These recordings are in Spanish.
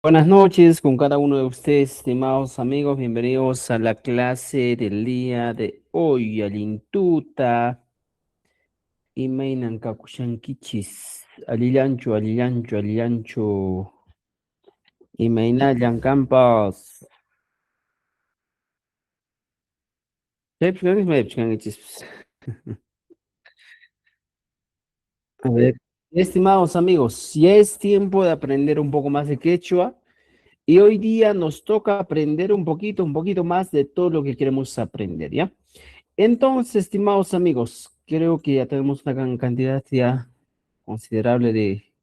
Buenas noches con cada uno de ustedes, estimados amigos. Bienvenidos a la clase del día de hoy. Alintuta, Imainan Kakushankichis, Alilancho, Alilancho, Alilancho, Imainayan Campas. A ver, estimados amigos, ya es tiempo de aprender un poco más de quechua. Y hoy día nos toca aprender un poquito más de todo lo que queremos aprender, ¿ya? Entonces, estimados amigos, creo que ya tenemos una gran cantidad ya considerable de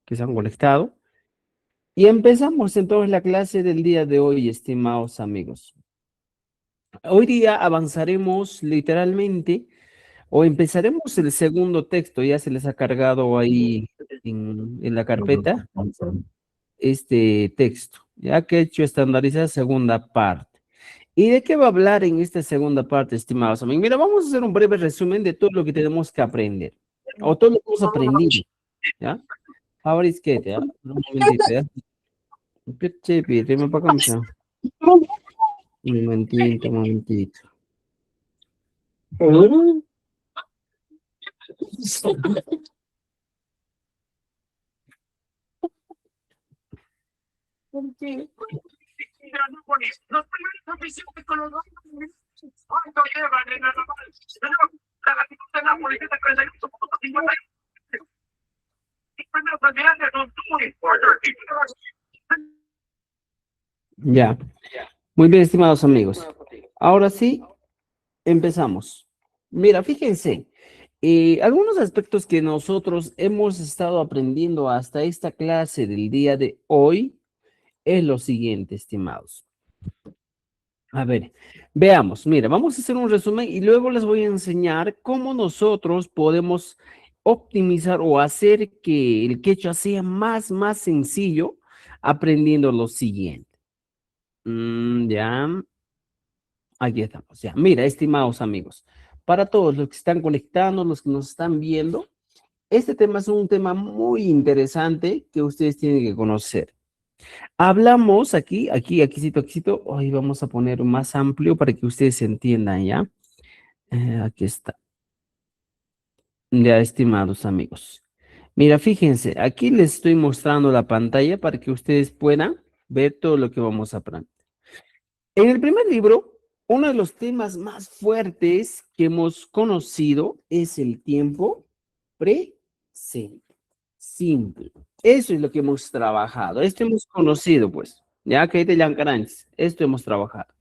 que se han conectado. Y empezamos entonces la clase del día de hoy, estimados amigos. Hoy día avanzaremos literalmente o empezaremos el segundo texto, ya se les ha cargado ahí en la carpeta este texto, ya que he hecho estandarizada segunda parte. ¿Y de qué va a hablar en esta segunda parte, estimados amigos? Mira, vamos a hacer un breve resumen de todo lo que tenemos que aprender, o todo lo que hemos aprendido, ¿ya? Ahora es que, ¿ya? Un momentito, ¿ya? Chepi, dime para acá, mija. Un momentito, un momentito. Ya, muy bien, estimados amigos. Ahora sí, empezamos. Mira, fíjense, algunos aspectos que nosotros hemos estado aprendiendo hasta esta clase del día de hoy es lo siguiente, estimados. A ver, veamos, mira, vamos a hacer un resumen y luego les voy a enseñar cómo nosotros podemos optimizar o hacer que el quechua sea más sencillo aprendiendo lo siguiente. Ya, aquí estamos, ya. Mira, estimados amigos, para todos los que están conectando, los que nos están viendo, este tema es un tema muy interesante que ustedes tienen que conocer. Hablamos aquí, hoy vamos a poner más amplio para que ustedes entiendan, ¿ya? Aquí está, ya, estimados amigos. Mira, fíjense, aquí les estoy mostrando la pantalla para que ustedes puedan ver todo lo que vamos a aprender. En el primer libro, uno de los temas más fuertes que hemos conocido es el tiempo presente, simple. Eso es lo que hemos trabajado. Esto hemos conocido, pues. Ya que te Yancaranchis, esto hemos trabajado.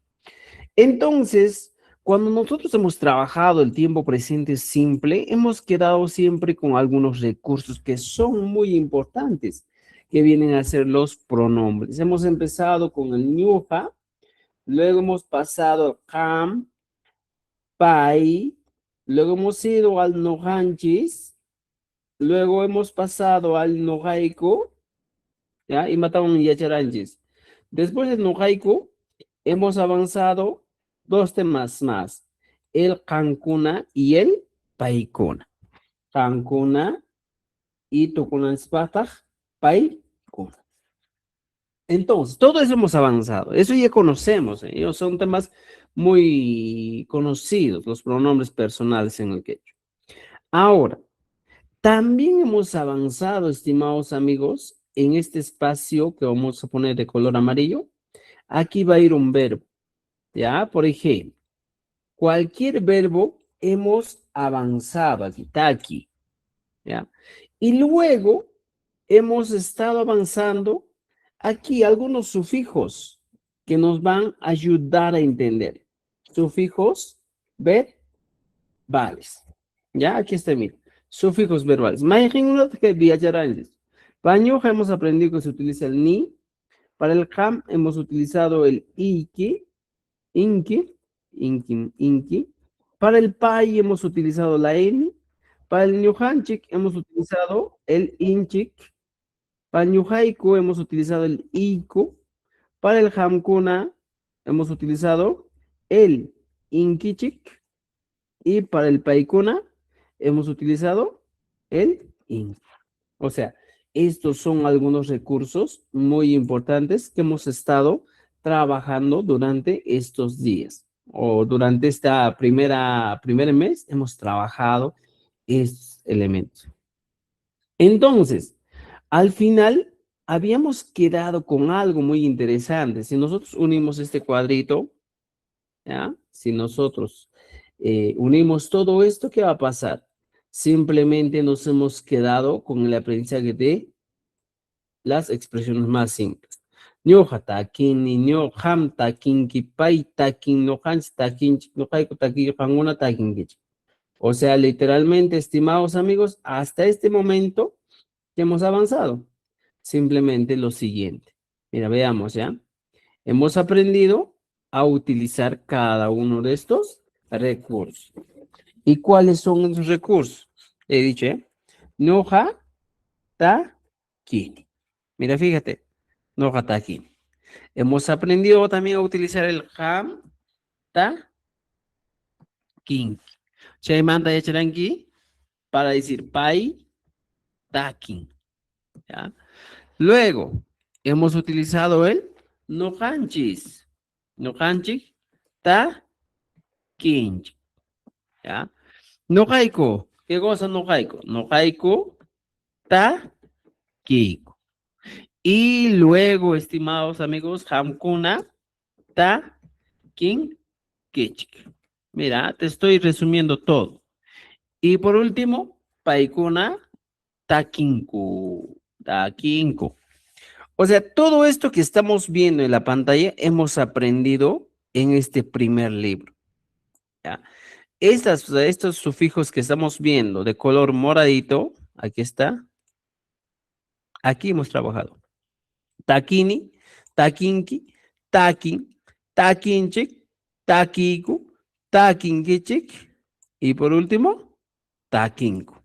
Entonces, cuando nosotros hemos trabajado el tiempo presente simple, hemos quedado siempre con algunos recursos que son muy importantes, que vienen a ser los pronombres. Hemos empezado con el ñuja, luego hemos pasado cam, pai, luego hemos ido al nojanchis, luego hemos pasado al nojaico, ¿ya? Y mataron yacharanchis. Después del nojaico, hemos avanzado dos temas más, el cancuna y el paicuna. Cancuna y tucunanspataj, paicuna. Entonces, todo eso hemos avanzado. Eso ya conocemos. Ellos son temas muy conocidos, los pronombres personales en el quechua. Ahora, también hemos avanzado, estimados amigos, en este espacio que vamos a poner de color amarillo. Aquí va a ir un verbo, ¿ya? Por ejemplo, cualquier verbo hemos avanzado, aquí está aquí, ¿ya? Y luego hemos estado avanzando aquí algunos sufijos que nos van a ayudar a entender. Sufijos verbales. Ya, aquí está, mira. Sufijos verbales. Imagínate que viajarán. Para ñoja hemos aprendido que se utiliza el ni. Para el ham hemos utilizado el iki, inki, inki, inki. Para el pai hemos utilizado la n. Para el ñujanchik hemos utilizado el inchik. Para el ñujaiku hemos utilizado el iku. Para el hamkuna hemos utilizado el inkichik. Y para el paikuna hemos utilizado el in. O sea, Estos son algunos recursos muy importantes que hemos estado trabajando durante estos días o durante esta primer mes hemos trabajado estos elementos. Entonces, al final habíamos quedado con algo muy interesante. Si nosotros unimos este cuadrito, ¿ya? Si nosotros unimos todo esto, ¿qué va a pasar? Simplemente nos hemos quedado con el aprendizaje de las expresiones más simples. Ñuqa takini, ñuqam takinki, pay takin, ñuqanchik takinchik, ñuqayku takiykanguna takinkichik. O sea, literalmente, estimados amigos, hasta este momento que hemos avanzado. Simplemente lo siguiente. Mira, veamos ya. Hemos aprendido a utilizar cada uno de estos recursos. ¿Y cuáles son esos recursos? He dicho, ¿eh? Ñuqa takini. Mira, fíjate. Ñuqa takini. Hemos aprendido también a utilizar el ham takinki. Chaymanta yacharanki para decir pay takin. ¿Ya? Luego, hemos utilizado el nojanchis. Nojanchik ta kinch. ¿Ya? Nojaiko. ¿Qué cosa nojaiko? Nojaiko ta kiko. Y luego, estimados amigos, hamkuna ta kin kichik. Mira, te estoy resumiendo todo. Y por último, paikuna ta kinku. Ta kinku. O sea, todo esto que estamos viendo en la pantalla hemos aprendido en este primer libro. ¿Ya? Estos sufijos que estamos viendo de color moradito, aquí está, aquí hemos trabajado. Takini, takinki, takin, takinchik, takiku, takinkichik y por último, takinku.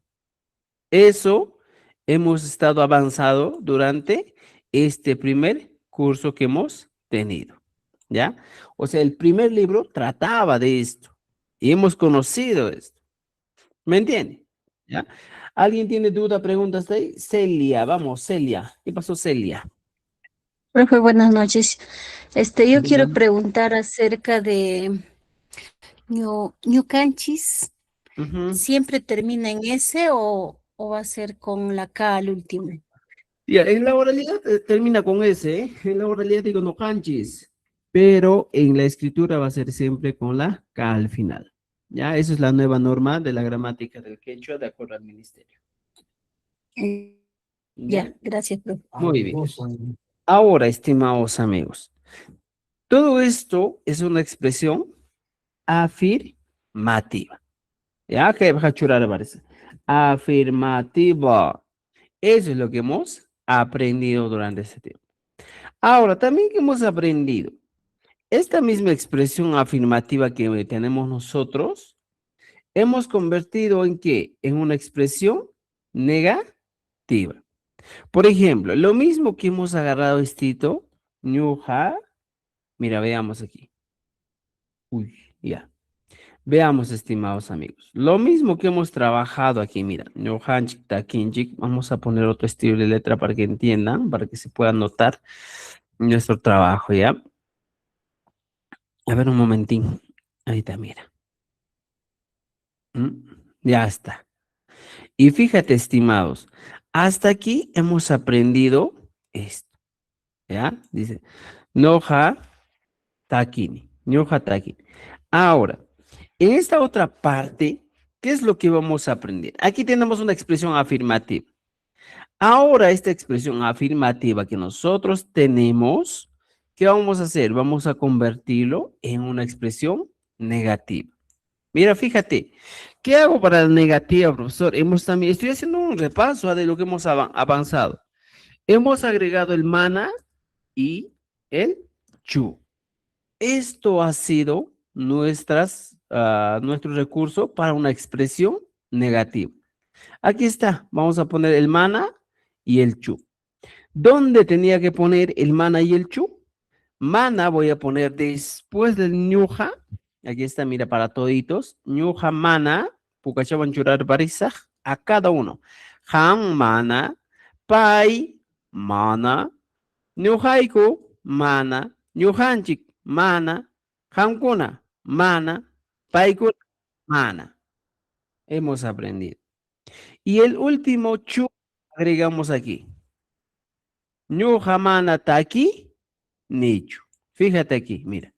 Eso hemos estado avanzado durante este primer curso que hemos tenido, ¿ya? O sea, el primer libro trataba de esto y hemos conocido esto. ¿Me entiende? ¿Ya? ¿Alguien tiene duda, preguntas de ahí? Celia, vamos, Celia. ¿Qué pasó, Celia? Profe, buenas noches. Yo quiero Dígame. preguntar acerca de ñucanchis. Ujú. ¿Siempre termina en S o va a ser con la K al último? Ya, en la oralidad termina con S, ¿eh? En la oralidad digo no canchis, pero en la escritura va a ser siempre con la K al final. Ya, esa es la nueva norma de la gramática del quechua de acuerdo al ministerio. ¿Ya? Ya, gracias, profe. Muy bien. Ahora, estimados amigos, todo esto es una expresión afirmativa. ¿Ya? Que va a churar, parece. Afirmativa. Eso es lo que hemos aprendido durante este tiempo. Ahora, también que hemos aprendido, esta misma expresión afirmativa que tenemos nosotros, hemos convertido en qué? En una expresión negativa. Por ejemplo, lo mismo que hemos agarrado estito, ñuja, mira, veamos aquí. Uy, ya. Veamos, estimados amigos. Lo mismo que hemos trabajado aquí, mira, ñujanchik, takinchik, vamos a poner otro estilo de letra para que entiendan, para que se pueda notar nuestro trabajo, ¿ya? A ver un momentín. Ahí está, mira. Ya está. Y fíjate, estimados, hasta aquí hemos aprendido esto, ¿ya? Dice, noja takini, noja takini. Ahora, en esta otra parte, ¿qué es lo que vamos a aprender? Aquí tenemos una expresión afirmativa. Ahora, esta expresión afirmativa que nosotros tenemos, ¿qué vamos a hacer? Vamos a convertirlo en una expresión negativa. Mira, fíjate, ¿qué hago para la negativa, profesor? Estoy haciendo un repaso de lo que hemos avanzado. Hemos agregado el mana y el chu. Esto ha sido nuestro recurso para una expresión negativa. Aquí está, vamos a poner el mana y el chu. ¿Dónde tenía que poner el mana y el chu? Mana voy a poner después del ñuja. Aquí está, mira, para toditos. Ñuja mana, pucachaban churar barisaj, a cada uno. Ham mana, Pai, mana, ñuqayku, mana, ñuqanchik, mana, qamkuna, mana, paykuna, mana. Hemos aprendido. Y el último chu agregamos aquí. Ñuqa mana taki, nichu. Fíjate aquí, mira.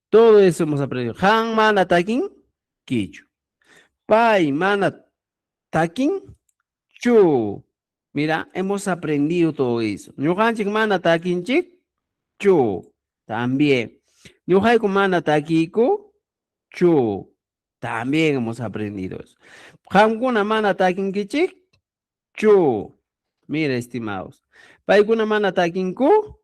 Todo eso hemos aprendido. Han mana takin, kichu. Pai mana takin, chu. Mira, hemos aprendido todo eso. Ñuqanchik mana takinchik, chu. También. Ñuqayku mana takiku, chu. También hemos aprendido eso. Qamkuna mana takinkichik, chu. Mira, estimados. Paykuna mana takinku,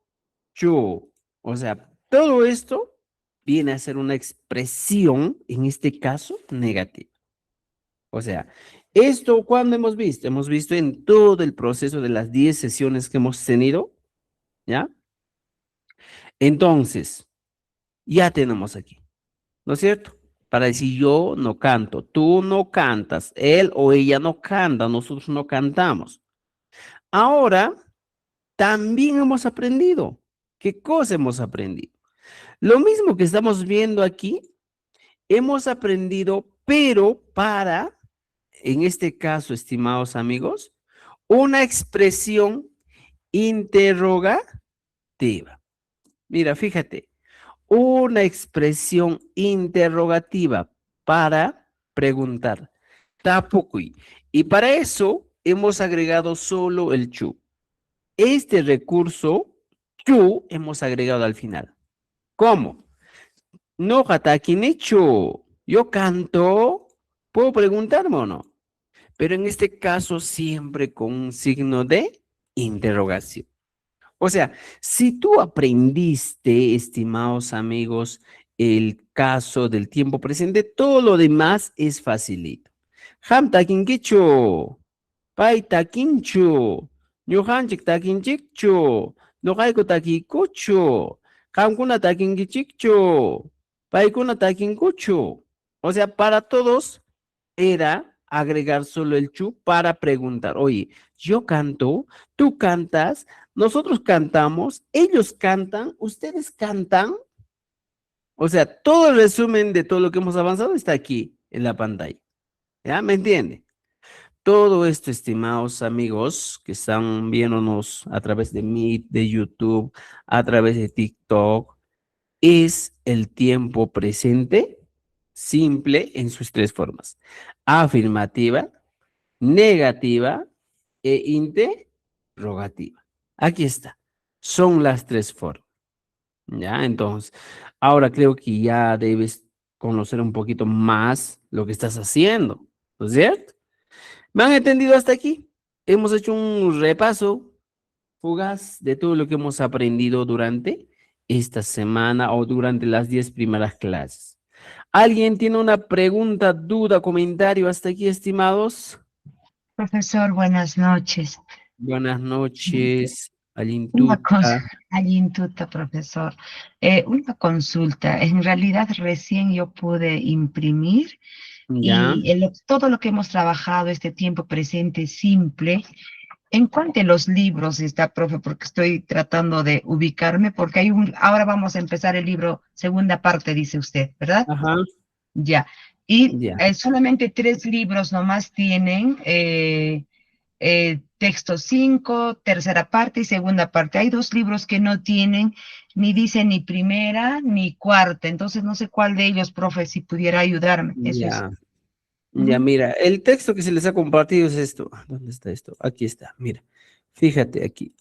chu. O sea, todo esto viene a ser una expresión, en este caso, negativa. O sea, esto cuando hemos visto en todo el proceso de las 10 sesiones que hemos tenido, ¿ya? Entonces, ya tenemos aquí, ¿no es cierto? Para decir yo no canto, tú no cantas, él o ella no canta, nosotros no cantamos. Ahora, también hemos aprendido. ¿Qué cosa hemos aprendido? Lo mismo que estamos viendo aquí, hemos aprendido, pero para, en este caso, estimados amigos, una expresión interrogativa. Mira, fíjate, una expresión interrogativa para preguntar. Tapukui. Y para eso hemos agregado solo el chu. Este recurso, chu, hemos agregado al final. ¿Cómo? No nichu. Yo canto. ¿Puedo preguntarme o no? Pero en este caso siempre con un signo de interrogación. O sea, si tú aprendiste, estimados amigos, el caso del tiempo presente, todo lo demás es facilito. Ham takinkichu, pai takinchu, ñuqanchik takinchikchu, ñuqayku takikuchu, qamkuna takinkichikchu, paykuna takinkuchu. O sea, para todos era agregar solo el chu para preguntar, oye, yo canto, tú cantas, nosotros cantamos, ellos cantan, ustedes cantan. O sea, todo el resumen de todo lo que hemos avanzado está aquí en la pantalla. ¿Ya? ¿Me entiende? Todo esto, estimados amigos que están viéndonos a través de Meet, de YouTube, a través de TikTok, es el tiempo presente simple en sus tres formas: afirmativa, negativa e interrogativa. Aquí está. Son las tres formas. ¿Ya? Entonces, ahora creo que ya debes conocer un poquito más lo que estás haciendo, ¿no es cierto? ¿Me han entendido hasta aquí? Hemos hecho un repaso fugaz de todo lo que hemos aprendido durante esta semana o durante las 10 primeras clases. ¿Alguien tiene una pregunta, duda, comentario hasta aquí, estimados? Profesor, buenas noches. Buenas noches, Una cosa, Alintuta. Alintuta, profesor. Una consulta. En realidad recién yo pude imprimir Ya, y todo lo que hemos trabajado, este tiempo presente simple, ¿en cuál de los libros está, profe? Porque estoy tratando de ubicarme, porque ahora vamos a empezar el libro, segunda parte, dice usted, ¿verdad? ajá, Ya. Y ya, solamente 3 libros nomás tienen texto 5, tercera parte y segunda parte. Hay 2 libros que no tienen, ni dicen ni primera ni cuarta. Entonces no sé cuál de ellos, profe, si pudiera ayudarme. Eso es. ya. Ya, mira, el texto que se les ha compartido es esto. ¿Dónde está esto? Aquí está, mira. Fíjate aquí.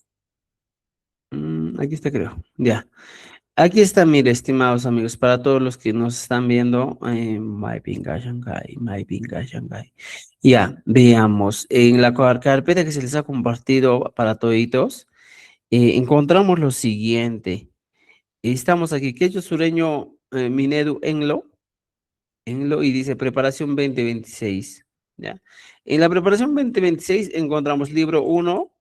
Aquí está, creo. Ya. Aquí está, mira, estimados amigos, para todos los que nos están viendo, My Pinga Shanghai, My Pinga Shanghai. Ya, veamos. En la carpeta que se les ha compartido para toditos, encontramos lo siguiente. Estamos aquí, Quechua Sureño Minedu Enlo, y dice preparación 2026. ¿Ya? En la preparación 2026 encontramos libro 1.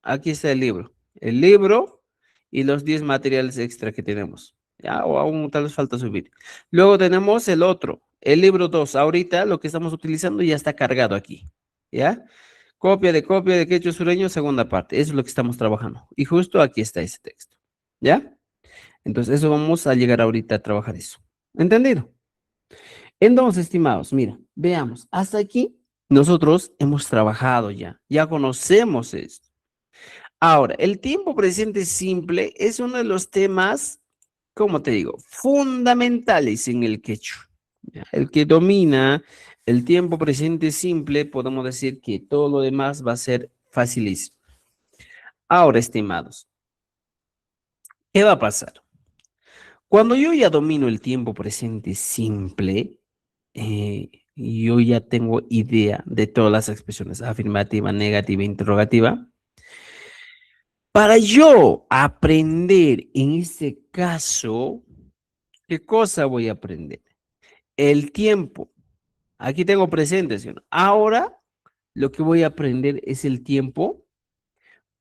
Aquí está el libro. El libro y los 10 materiales extra que tenemos. ¿Ya? O aún tal vez falta subir. Luego tenemos el otro, el libro 2. Ahorita lo que estamos utilizando ya está cargado aquí. ¿Ya? Copia de quechua sureño, segunda parte. Eso es lo que estamos trabajando. Y justo aquí está ese texto. ¿Ya? Entonces, eso vamos a llegar ahorita a trabajar eso. ¿Entendido? Entonces, estimados, mira, veamos. Hasta aquí nosotros hemos trabajado ya. Ya conocemos esto. Ahora, el tiempo presente simple es uno de los temas, como te digo, fundamentales en el quechua. ¿Ya? El que domina el tiempo presente simple, podemos decir que todo lo demás va a ser facilísimo. Ahora, estimados, ¿qué va a pasar? Cuando yo ya domino el tiempo presente simple, yo ya tengo idea de todas las expresiones, afirmativa, negativa, interrogativa. Para yo aprender en este caso, ¿qué cosa voy a aprender? El tiempo. Aquí tengo presente, ¿sí o no? Ahora lo que voy a aprender es el tiempo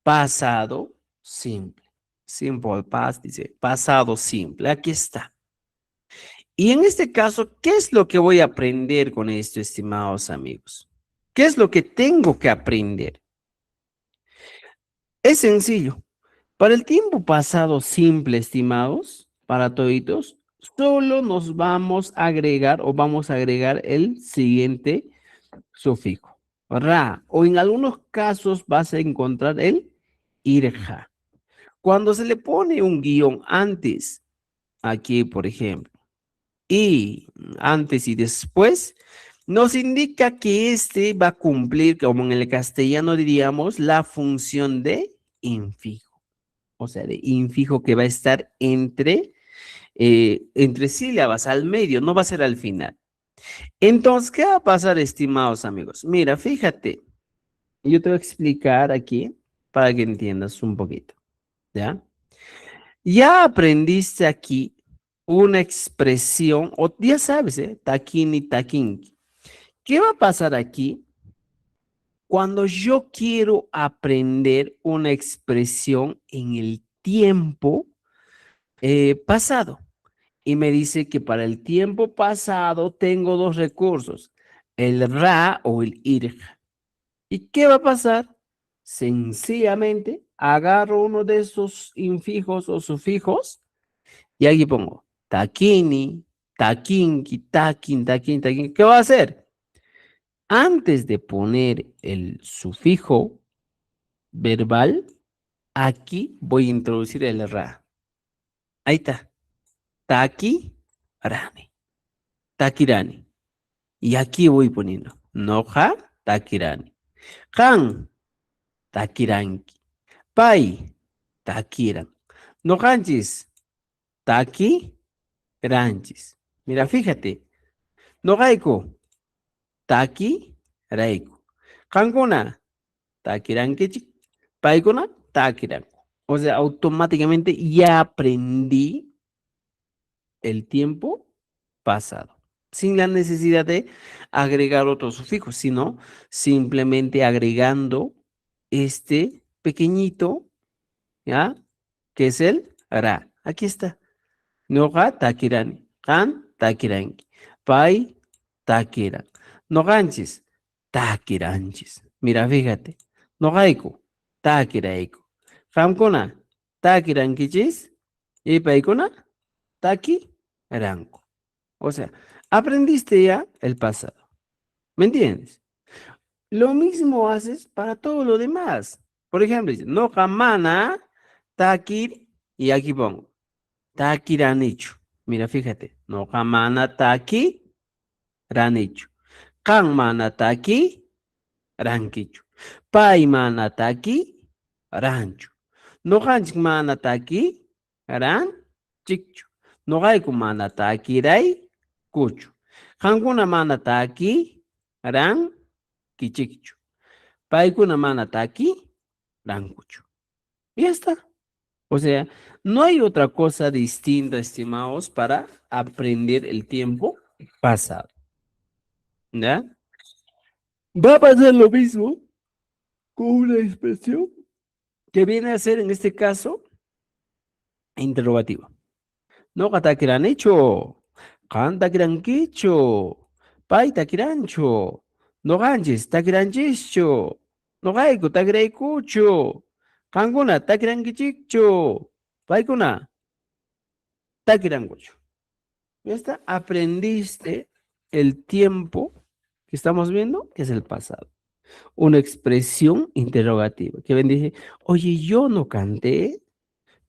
pasado simple. Simple past, dice, pasado simple. Aquí está. Y en este caso, ¿qué es lo que voy a aprender con esto, estimados amigos? ¿Qué es lo que tengo que aprender? Es sencillo. Para el tiempo pasado simple, estimados, para toditos, solo nos vamos a agregar o vamos a agregar el siguiente sufijo. Ra, o en algunos casos vas a encontrar el irja. Cuando se le pone un guión antes, aquí por ejemplo, y antes y después, nos indica que este va a cumplir, como en el castellano diríamos, la función de infijo. O sea, de infijo que va a estar entre sílabas, al medio, no va a ser al final. Entonces, ¿qué va a pasar, estimados amigos? Mira, fíjate, yo te voy a explicar aquí para que entiendas un poquito, ¿ya? Ya aprendiste aquí una expresión, o ya sabes, taquini, taquinqui. ¿Qué va a pasar aquí? Cuando yo quiero aprender una expresión en el tiempo pasado y me dice que para el tiempo pasado tengo dos recursos, el ra o el irj. ¿Y qué va a pasar? Sencillamente agarro uno de esos infijos o sufijos y aquí pongo taquini, taquinqui, taquin, taquin, taquin. ¿Qué va a hacer? Antes de poner el sufijo verbal, aquí voy a introducir el ra. Ahí está. Taki, rani. Takirani. Y aquí voy poniendo. Noja, takirani. Han, takiranki. Pai, takiran. Nojanchis, taki, ranchis. Mira, fíjate. Nojaiko, taki, raiko. Kankuna, takirankichik. Paikuna, takiran. O sea, automáticamente ya aprendí el tiempo pasado, sin la necesidad de agregar otro sufijo, sino simplemente agregando este pequeñito, ¿ya? Que es el ra. Aquí está. Noga takirani. Han takiranki. Pai takiran. Noganchis takiranchis. Mira, fíjate. Nogaiku takiraiku. Hamkuna takirankichis. Y paikuna taki ranko. O sea, aprendiste ya el pasado. ¿Me entiendes? Lo mismo haces para todo lo demás. Por ejemplo, dice, no jamana takir, y aquí pongo, takiranichu. Mira, fíjate, no jamana taki ranichu. Kan mana taki rankichu. Pai mana taki ranchu. No hanchik mana taki ran chikchu. No gaiku mana taki rai kuchu. Hankuna mana taki ran kichikchu. Paikuna mana taki ran kuchu. Y ya está. O sea, no hay otra cosa distinta, estimados, para aprender el tiempo pasado. ¿Ya? Va a pasar lo mismo con una expresión que viene a ser, en este caso, interrogativa. No katakiran hecho, kan takiran kicho, pai takirancho, no ganches takiranchicho. Noqayku takraykuchu. Qankuna takrankichikchu. Paykuna takirankuchu. Ya está, aprendiste el tiempo que estamos viendo, que es el pasado. Una expresión interrogativa. Que ven, dice, oye, yo no canté,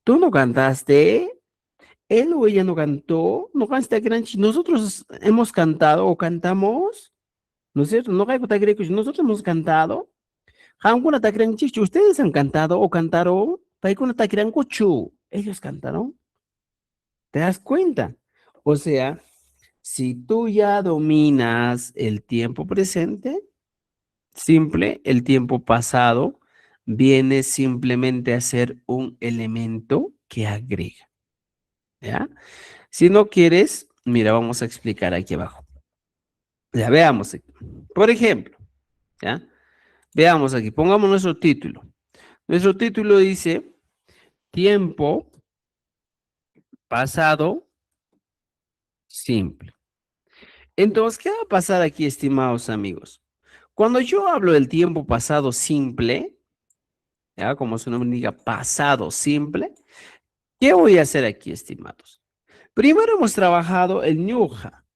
tú no cantaste, él o ella no cantó, no cantaste Granchi. Nosotros hemos cantado o cantamos, ¿no es cierto? No hay que te creer, nosotros hemos cantado. Alguna te creen, chichu, ustedes han cantado o cantaron. Paikuna te creen, cuchu. Ellos cantaron. ¿Te das cuenta? O sea, si tú ya dominas el tiempo presente, simple, el tiempo pasado viene simplemente a ser un elemento que agrega, ¿ya? Si no quieres, mira, vamos a explicar aquí abajo. Ya veamos aquí. Por ejemplo, ¿ya? Veamos aquí, pongamos nuestro título. Nuestro título dice tiempo pasado simple. Entonces, ¿qué va a pasar aquí, estimados amigos? Cuando yo hablo del tiempo pasado simple, ¿ya? Como su nombre indica, pasado simple, ¿qué voy a hacer aquí, estimados? Primero hemos trabajado el ñuja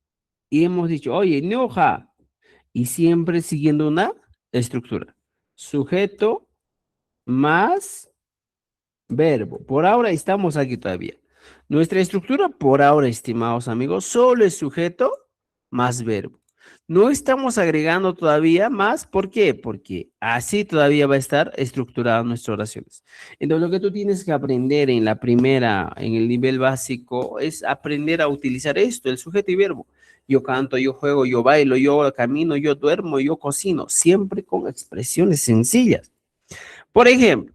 y hemos dicho, oye, ñuja, y siempre siguiendo una estructura. Sujeto más verbo. Por ahora estamos aquí todavía. Nuestra estructura por ahora, estimados amigos, solo es sujeto más verbo. No estamos agregando todavía más. ¿Por qué? Porque así todavía va a estar estructurada nuestras oraciones. Entonces, lo que tú tienes que aprender en la primera, en el nivel básico, es aprender a utilizar esto, el sujeto y verbo. Yo canto, yo juego, yo bailo, yo camino, yo duermo, yo cocino, siempre con expresiones sencillas. Por ejemplo,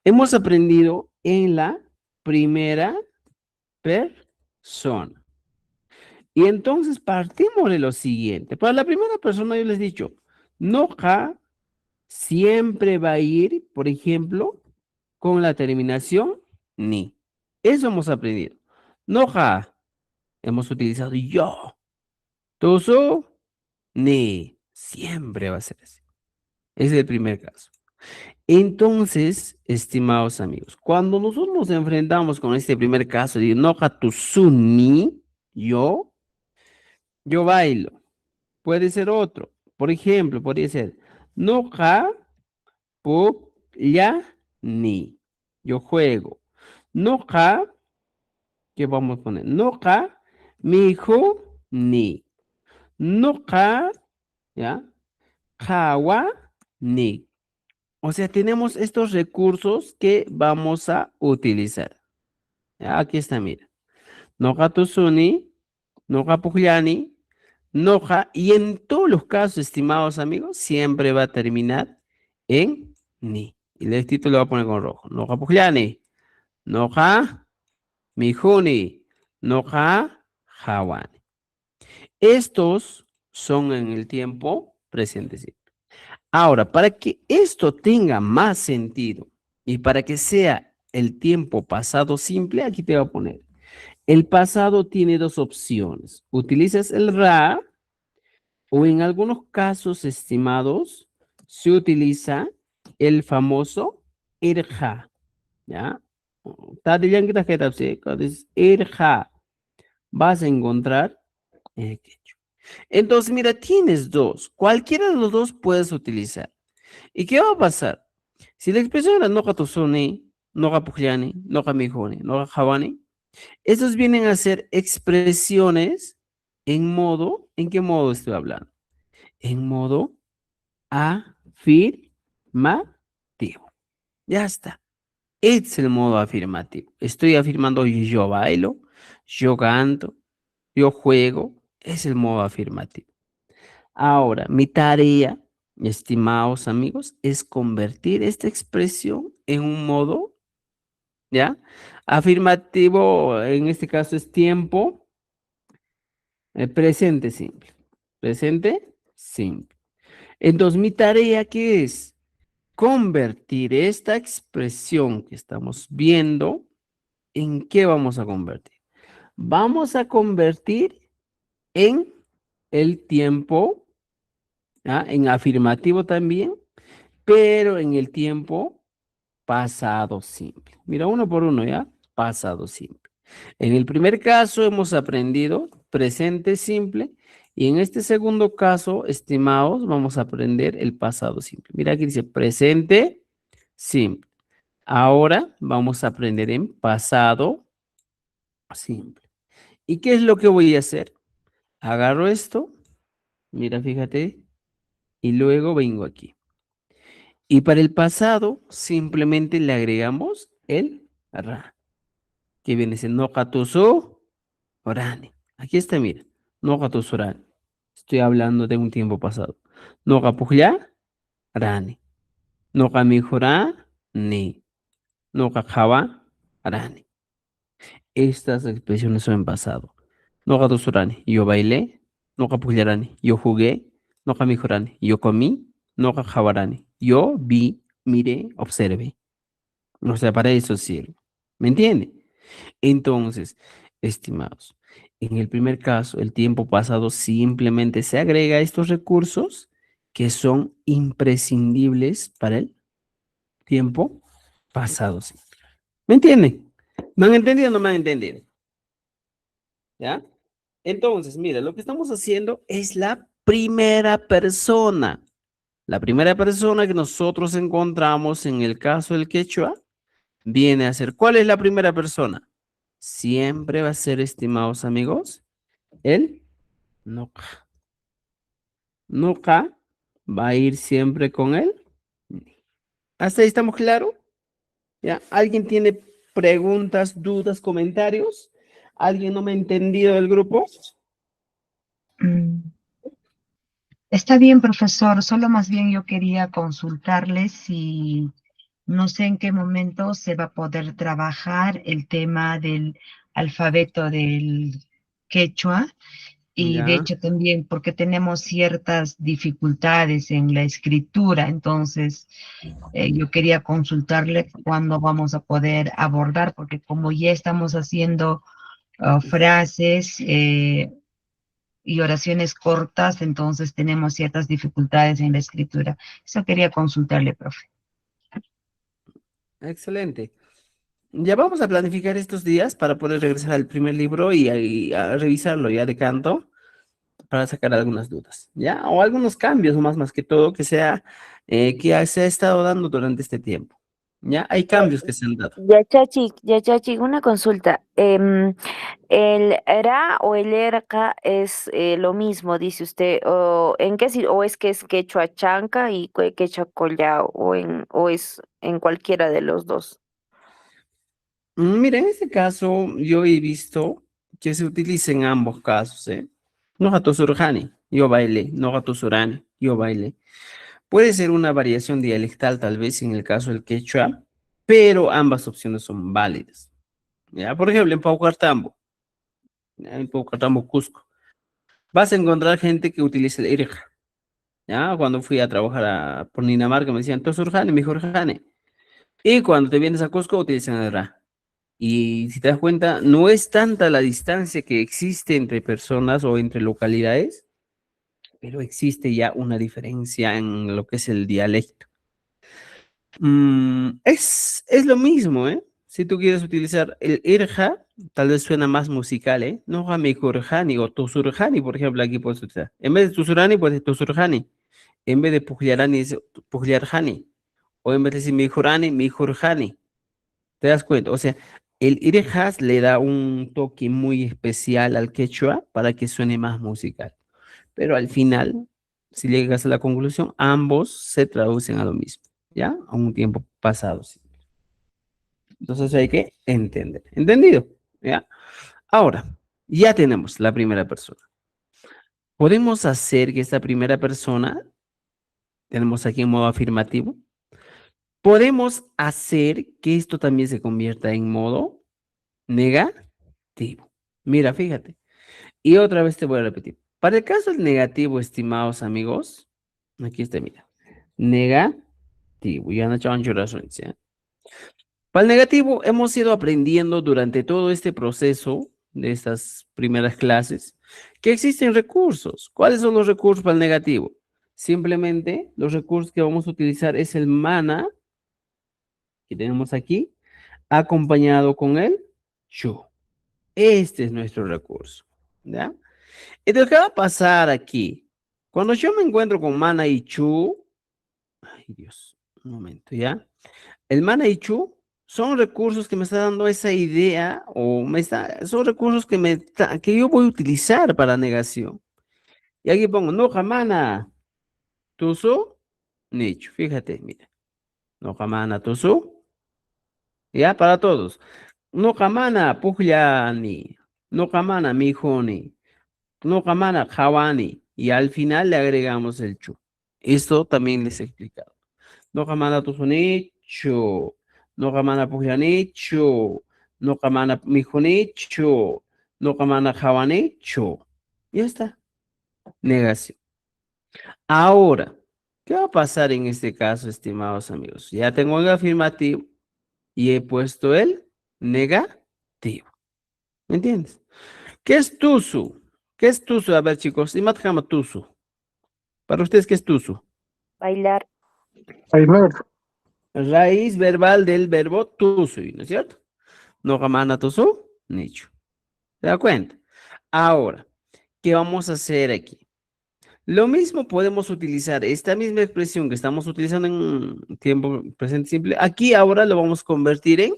hemos aprendido en la primera persona. Y entonces partimos de lo siguiente. Para la primera persona yo les he dicho, noja siempre va a ir, por ejemplo, con la terminación ni. Eso hemos aprendido. Noja hemos utilizado yo. Tusu, ni. Siempre va a ser así. Ese es el primer caso. Entonces, estimados amigos, cuando nosotros nos enfrentamos con este primer caso de noja tusuni, yo bailo. Puede ser otro. Por ejemplo, podría ser noja ni. Yo juego. Noja, ¿qué vamos a poner? Noja mi hijo ni. Noja, ¿ya? Jawa ni. O sea, tenemos estos recursos que vamos a utilizar. Aquí está, mira. Noja tusuni, noja pugliani, noja, y en todos los casos, estimados amigos, siempre va a terminar en ni. Y el título lo voy a poner con rojo. Noja pugliani, noja mijuni, noja hawani. Estos son en el tiempo presente simple. Ahora, para que esto tenga más sentido y para que sea el tiempo pasado simple, aquí te voy a poner. El pasado tiene dos opciones. Utilizas el ra o en algunos casos, estimados, se utiliza el famoso irja. ¿Ya? Cuando es irja, vas a encontrar el quechua. Entonces, mira, tienes dos. Cualquiera de los dos puedes utilizar. ¿Y qué va a pasar? Si la expresión era noja tusuni, noja pugliani, noja mijoni, noja javani, esos vienen a ser expresiones en modo, ¿en qué modo estoy hablando? En modo afirmativo. Ya está. Este es el modo afirmativo. Estoy afirmando yo bailo, yo canto, yo juego. Es el modo afirmativo. Ahora, mi tarea, estimados amigos, es convertir esta expresión en un modo, ¿ya? Afirmativo, en este caso es tiempo, presente simple. Presente simple. Entonces, mi tarea, ¿qué es? Convertir esta expresión que estamos viendo, ¿en qué vamos a convertir? Vamos a convertir en el tiempo, ¿ya? En afirmativo también, pero en el tiempo pasado simple. Mira, uno por uno, ¿ya? Pasado simple. En el primer caso hemos aprendido presente simple y en este segundo caso, estimados, vamos a aprender el pasado simple. Mira aquí dice presente simple. Ahora vamos a aprender en pasado simple. ¿Y qué es lo que voy a hacer? Agarro esto, mira, fíjate, y luego vengo aquí. Y para el pasado simplemente le agregamos el ra, que viene siendo Nokatusu Orani. Aquí está, mira. Nokatusu Orani. Estoy hablando de un tiempo pasado. Nokapuhya Rani. Nokamihura Ni. Nokajawa Rani. Estas expresiones son en pasado. Nokatusu Orani. Yo bailé. Nokapuhya Rani. Yo jugué. Nokamihura Ni. Yo comí. Nokajawa Rani. Yo vi, miré, observé. O sea, para eso sirve. ¿Me entiende? Entonces, estimados, en el primer caso, el tiempo pasado simplemente se agrega a estos recursos que son imprescindibles para el tiempo pasado. Sí. ¿Me entienden? ¿Me han entendido o no me han entendido? ¿Ya? Entonces, mira, lo que estamos haciendo es la primera persona. La primera persona que nosotros encontramos en el caso del quechua viene a ser, ¿cuál es la primera persona? Siempre va a ser, estimados amigos, el Noca. Noca va a ir siempre con él. ¿Hasta ahí estamos claros? ¿Ya? ¿Alguien tiene preguntas, dudas, comentarios? ¿Alguien no me ha entendido del grupo? Mm, Está bien, profesor. Solo más bien yo quería consultarle si no sé en qué momento se va a poder trabajar el tema del alfabeto del quechua. Y de Ya, hecho también porque tenemos ciertas dificultades en la escritura, entonces yo quería consultarle cuándo vamos a poder abordar, porque como ya estamos haciendo frases y oraciones cortas, entonces tenemos ciertas dificultades en la escritura. Eso quería consultarle, profe. excelente. Ya vamos a planificar estos días para poder regresar al primer libro y a revisarlo ya de canto para sacar algunas dudas, ¿ya? O algunos cambios, más que todo, que sea, que se ha estado dando durante este tiempo, ¿ya? Hay cambios que se han dado. Ya, Chachi, una consulta. ¿El ra o el erca es lo mismo, dice usted? ¿O en qué o es que es quechua chanca y quechua collao o es en cualquiera de los dos? Mira, en este caso yo he visto que se utiliza en ambos casos, ¿eh? No gato surjani, yo bailé, no gato surani, yo bailé. Puede ser una variación dialectal tal vez en el caso del quechua, pero ambas opciones son válidas. ¿Ya? Por ejemplo, en Paucartambo, ¿ya? En Paucartambo, Cusco, vas a encontrar gente que utiliza el irja. ¿Ya? Cuando fui a trabajar por Dinamarca me decían, ¿tú surjani, mi jorjani? Y cuando te vienes a Cusco utilizan el ra. Y si te das cuenta, no es tanta la distancia que existe entre personas o entre localidades, pero existe ya una diferencia en lo que es el dialecto. Es lo mismo, ¿eh? Si tú quieres utilizar el irja, tal vez suena más musical, ¿eh? No Kurjani o Tusurjani, por ejemplo, aquí puedes utilizar. En vez de Tusurani, puedes decir Tusurjani. En vez de Pujliarani, es Pujliarjani. O en vez de decir Mijurani, Mijurjani. ¿Te das cuenta? O sea, el irjas le da un toque muy especial al quechua para que suene más musical. Pero al final, si llegas a la conclusión, ambos se traducen a lo mismo, ¿ya? A un tiempo pasado. Sí. Entonces hay que entender. ¿Entendido? ¿Ya? Ahora, ya tenemos la primera persona. Podemos hacer que esta primera persona, tenemos aquí en modo afirmativo, podemos hacer que esto también se convierta en modo negativo. Mira, fíjate. Y otra vez te voy a repetir. Para el caso del negativo, estimados amigos, aquí está, mira. Negativo. Ya no echaban razones, ¿ya? Para el negativo, hemos ido aprendiendo durante todo este proceso de estas primeras clases que existen recursos. ¿Cuáles son los recursos para el negativo? Simplemente los recursos que vamos a utilizar es el mana, que tenemos aquí, acompañado con el chu. Este es nuestro recurso, ¿ya? Entonces, ¿qué va a pasar aquí? Cuando yo me encuentro con mana y chu, ay Dios, un momento, ¿ya? El mana y chu son recursos que me está dando esa idea, son recursos que yo voy a utilizar para negación. Y aquí pongo, no mana, tusu, nicho. Fíjate, mira, no mana, tusu, ya, para todos. No mana, puhyani, no mana, mijoni, no mana, hawani. Y al final le agregamos el chu. Esto también les he explicado. No kamana tusunicho, no kamana puhyanicho, no kamana mijonicho, no kamana jawanicho. Ya está. Negación. Ahora, ¿qué va a pasar en este caso, estimados amigos? Ya tengo el afirmativo y he puesto el negativo. ¿Me entiendes? ¿Qué es tusu? ¿Qué es tusu? A ver, chicos, imatkama tusu. Para ustedes, ¿qué es tusu? Bailar. Bailar. Raíz verbal del verbo tusu, ¿no es cierto? No gamana tusu, nicho. ¿Se da cuenta? Ahora, ¿qué vamos a hacer aquí? Lo mismo podemos utilizar esta misma expresión que estamos utilizando en tiempo presente simple. Aquí ahora lo vamos a convertir en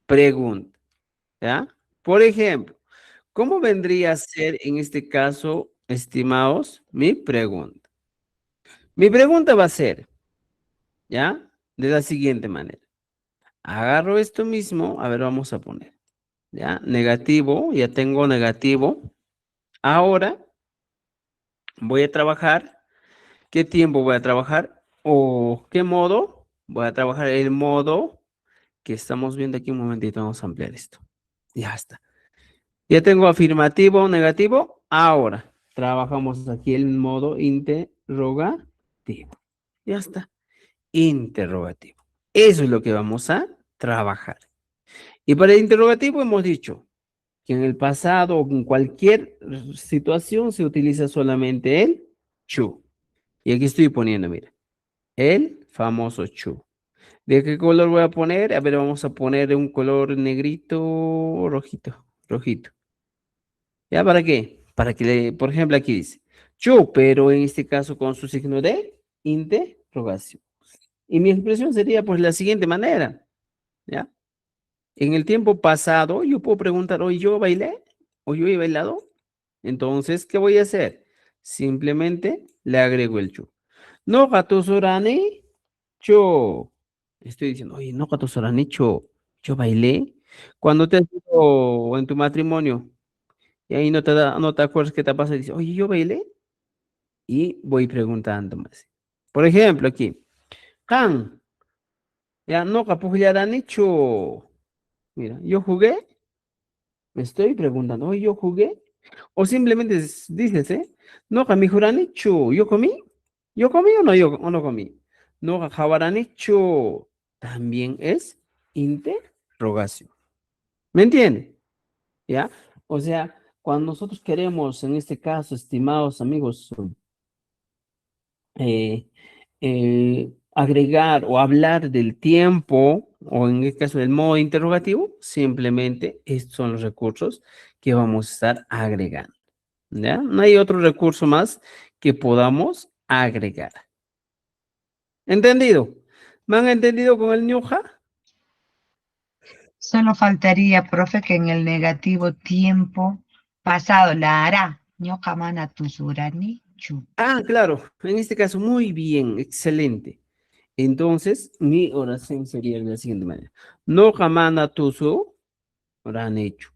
pregunta. ¿Ya? Por ejemplo, ¿cómo vendría a ser en este caso, estimados, mi pregunta? Mi pregunta va a ser, ¿ya? De la siguiente manera. Agarro esto mismo, a ver, vamos a poner, ¿ya? Negativo, ya tengo negativo. Ahora voy a trabajar. ¿Qué tiempo voy a trabajar? ¿O qué modo? Voy a trabajar el modo que estamos viendo aquí. Un momentito, vamos a ampliar esto. Ya está. Ya tengo afirmativo, negativo. Ahora trabajamos aquí el modo interrogativo. Ya está. Interrogativo. Eso es lo que vamos a trabajar. Y para el interrogativo hemos dicho que en el pasado o en cualquier situación se utiliza solamente el chu. Y aquí estoy poniendo, mira, el famoso chu. ¿De qué color voy a poner? A ver, vamos a poner un color negrito, rojito, rojito. ¿Ya para qué? Para que, por ejemplo, aquí dice chu, pero en este caso con su signo de interrogación. Y mi expresión sería pues la siguiente manera, ¿ya? En el tiempo pasado yo puedo preguntar, ¿hoy yo bailé? ¿O yo he bailado? Entonces, ¿qué voy a hacer? Simplemente le agrego el chu. No gato sorani, cho. Estoy diciendo, oye, no gato sorani, cho. Yo bailé. Cuando te has ido en tu matrimonio y ahí no te acuerdas qué te pasa, y dices, oye, yo bailé. Y voy preguntando más. Por ejemplo, aquí, Kan, ya no capullarani, cho. Mira, yo jugué, me estoy preguntando, oye, yo jugué. O simplemente dices, ¿eh? No, kamijurani, cho. ¿Yo comí o no, o no comí? No, jabaranicho también es interrogación. ¿Me entiende? ¿Ya? O sea, cuando nosotros queremos, en este caso, estimados amigos, eh, agregar o hablar del tiempo, o en el caso del modo interrogativo, simplemente estos son los recursos que vamos a estar agregando. ¿Ya? No hay otro recurso más que podamos agregar. ¿Entendido? ¿Me han entendido con el ñuja? Solo faltaría, profe, que en el negativo tiempo pasado la hará. Ñoqa mana tusuranichu. Ah, claro. En este caso, muy bien. Excelente. Entonces, mi oración sería de la siguiente manera. No jamana tusu, ranichu.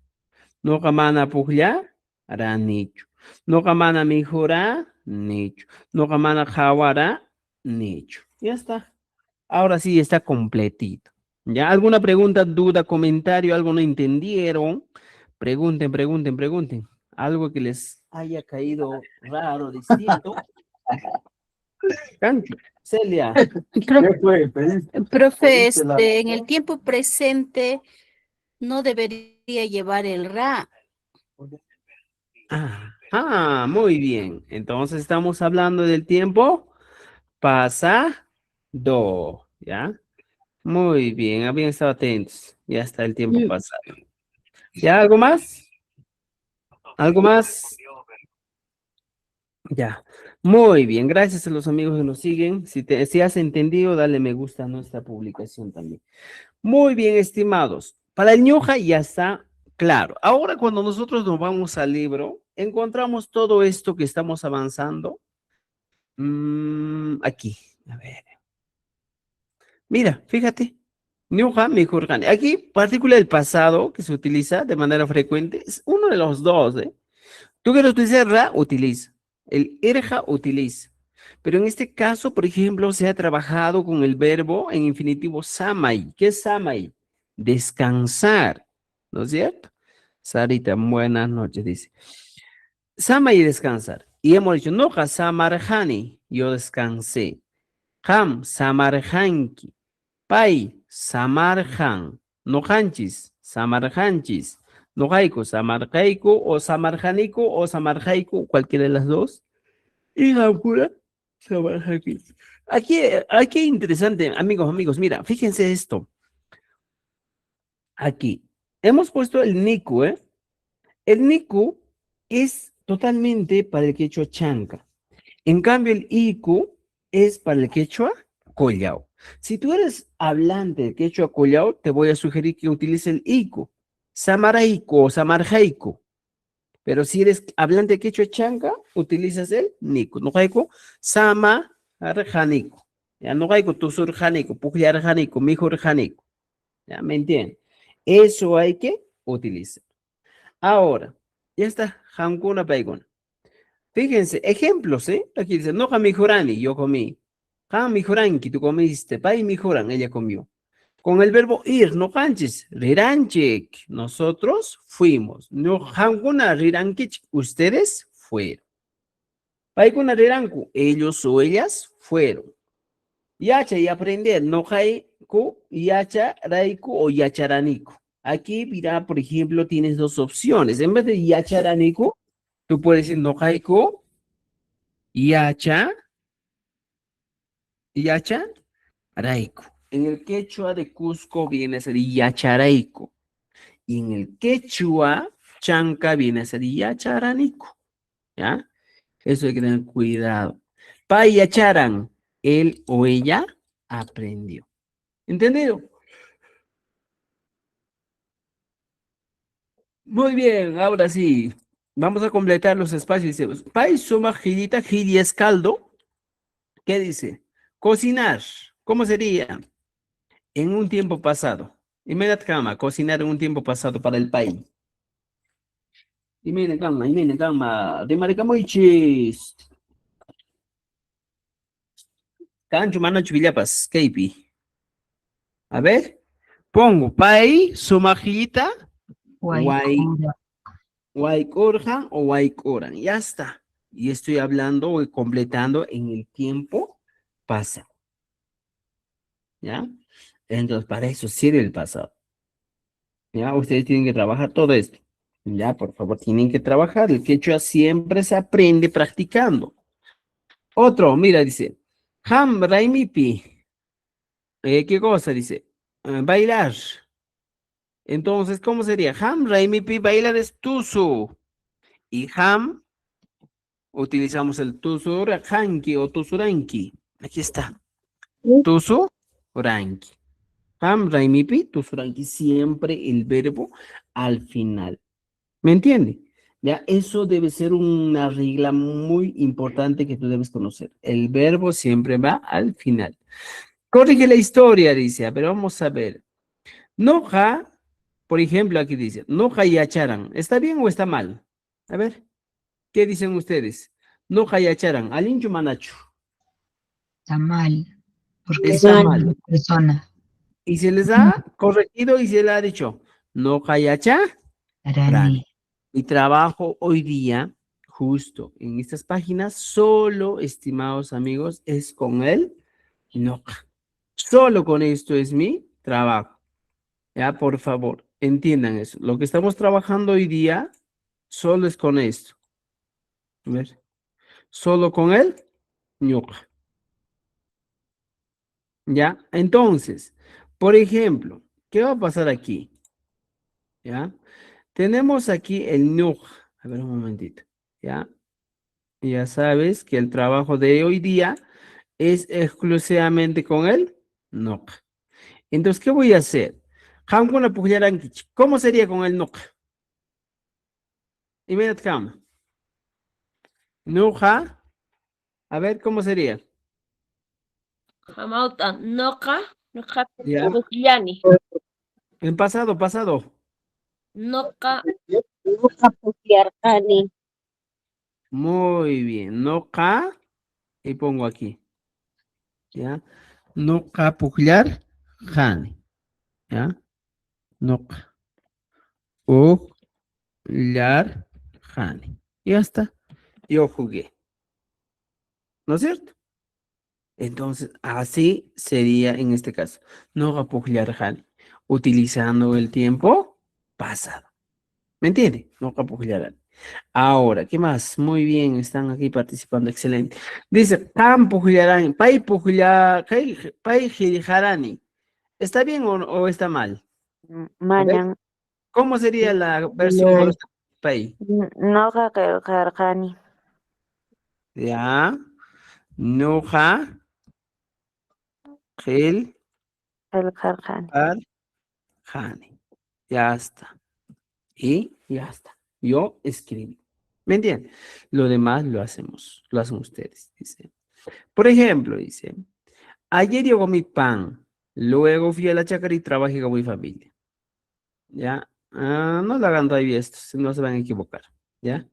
No jamana puglia, ranichu. No jamana mijura, nichu. No jamana jawara, nichu. Ya está. Ahora sí está completito. ¿Ya? ¿Alguna pregunta, duda, comentario, algo no entendieron? Pregunten, pregunten, pregunten. Algo que les haya caído raro, distinto. Canti, Celia. Profe, en el tiempo presente no debería llevar el ra. Muy bien. Entonces estamos hablando del tiempo pasado, ¿ya? Muy bien, habían estado atentos. Ya está el tiempo Mm. pasado. ¿Ya algo más? ¿Algo más? Ya. Muy bien, gracias a los amigos que nos siguen. Si has entendido, dale me gusta a nuestra publicación también. Muy bien, estimados. Para el ñoja ya está claro. Ahora, cuando nosotros nos vamos al libro, encontramos todo esto que estamos avanzando. Aquí, a ver. Mira, fíjate. Ñoja, mejor gane. Aquí, partícula del pasado que se utiliza de manera frecuente, es uno de los dos, ¿eh? Tú quieres utilizar ra, utiliza. El erja, utiliza. Pero en este caso, por ejemplo, se ha trabajado con el verbo en infinitivo samai. ¿Qué es samai? Descansar, ¿no es cierto? Sarita, buenas noches, dice. Samai, descansar. Y hemos dicho, no, samarjani, yo descansé. Ham, samarjanki. Pai, samarjan. Nojanchis, samarjanchis. Nojaico, samarjaico o samarjanico o samarjaico, cualquiera de las dos. Y Gampura, samarjaico. Aquí interesante, amigos, mira, fíjense esto. Aquí, hemos puesto el Niku, ¿eh? El Niku es totalmente para el quechua chanca. En cambio, el Iku es para el quechua collao. Si tú eres hablante de quechua collao, te voy a sugerir que utilices el Iku, samaraico o samarjaico. Pero si eres hablante de quechua chanca, utilizas el Niku. No jaico, samarjanico. Ya no jaico, tusurjanico, pugliarjanico, mijurjanico. ¿Ya me entienden? Eso hay que utilizar. Ahora, ya está, Hankuna Baigona. Fíjense, ejemplos, ¿eh? Aquí dice, no jamijurani, yo comí. Jamijuranki, tú comiste. Pai mijuran, ella comió. Con el verbo ir, no canches, riranchik, nosotros fuimos. No hanguna riranchik, ustedes fueron. Paikuna riranku, ellos o ellas fueron. Yacha y aprender, no haiku, yacha, raiku o yacharaniku. Aquí, mira, por ejemplo, tienes dos opciones. En vez de yacharaniku, tú puedes decir no haiku, yacha, yacha, raiku. En el quechua de Cusco viene a ser yacharaico. Y en el quechua chanca viene a ser yacharanico. ¿Ya? Eso hay que tener cuidado. Pa yacharan, él o ella aprendió. ¿Entendido? Muy bien, ahora sí. Vamos a completar los espacios. Dice, Pai suma gilita, gili es caldo. ¿Qué dice? Cocinar. ¿Cómo sería? En un tiempo pasado. Inmediat cama, cocinar en un tiempo pasado para el país. Imene cama. De maricamoichis. Cancho mano chuvillapas, Keipi. A ver, pongo pai, sumajita, guay, Guaycura. guaycorja o guaycoran. Ya está. Y estoy hablando o completando en el tiempo pasado. ¿Ya? Entonces, para eso sirve el pasado. ¿Ya? Ustedes tienen que trabajar todo esto. Ya, por favor, tienen que trabajar. El quechua siempre se aprende practicando. Otro, mira, dice, Ham Raimipi. ¿Qué cosa? Dice, bailar. Entonces, ¿cómo sería? Ham Raimipi, bailar es tusu. Y ham, utilizamos el tusu ranki o tusuranki. Aquí está. Tusu ranki. Ham Raimipi, tusuranki. Siempre el verbo al final. ¿Me entiende? Ya, eso debe ser una regla muy importante que tú debes conocer. El verbo siempre va al final. Corrige la historia, dice. A ver, vamos a ver. Noja, por ejemplo, aquí dice, Noja y acharan. ¿Está bien o está mal? A ver, ¿qué dicen ustedes? Noja y acharan. Alinchu manachu. Está mal, porque es Está una mal. persona. Y se les ha corregido y se le ha dicho, Noja y acharan. Arani. Mi trabajo hoy día, justo en estas páginas, solo, estimados amigos, es con el Noja. Solo con esto es mi trabajo. Ya, por favor, entiendan eso. Lo que estamos trabajando hoy día solo es con esto. A ver, solo con el ñuqa. ¿Ya? Entonces, por ejemplo, ¿qué va a pasar aquí? ¿Ya? Tenemos aquí el nuj. A ver un momentito. ¿Ya? Ya sabes que el trabajo de hoy día es exclusivamente con el nuj. Entonces, ¿qué voy a hacer? Hamkuna pujarankichi. ¿Cómo sería con el nuj? Immediate come. Nuja. A ver, ¿cómo sería? Hamauta, noqa ¿Ya? puklani, En pasado, pasado. noqa pukllarqani, Muy bien. Noja. Y pongo aquí. ¿Ya? Noja pujlar. Hani. ¿Ya? Noja. Pujlar. Hani. Ya está. Yo jugué. ¿No es cierto? Entonces, así sería en este caso. Noja pujlar. Hani. Utilizando el tiempo pasado. ¿Me entiende? Noja pujlar. Hani. Ahora, ¿qué más? Muy bien, están aquí participando, excelente. Dice, Pam Pujularani, Pai Pai Girijarani. ¿Está bien o está mal? A ver, Mañan. ¿cómo sería la versión por Pai? Noqa qillqarqani. Ya, Nuja, Gil, Qillqarqani. Jani. Ya está. Y ya está. Yo escribí. ¿Me entienden? Lo demás lo hacen ustedes, dice. Por ejemplo, dice. Ayer yo comí pan, luego fui a la chácara y trabajé con mi familia. ¿Ya? No lo hagan todavía esto, no se van a equivocar. ¿Ya?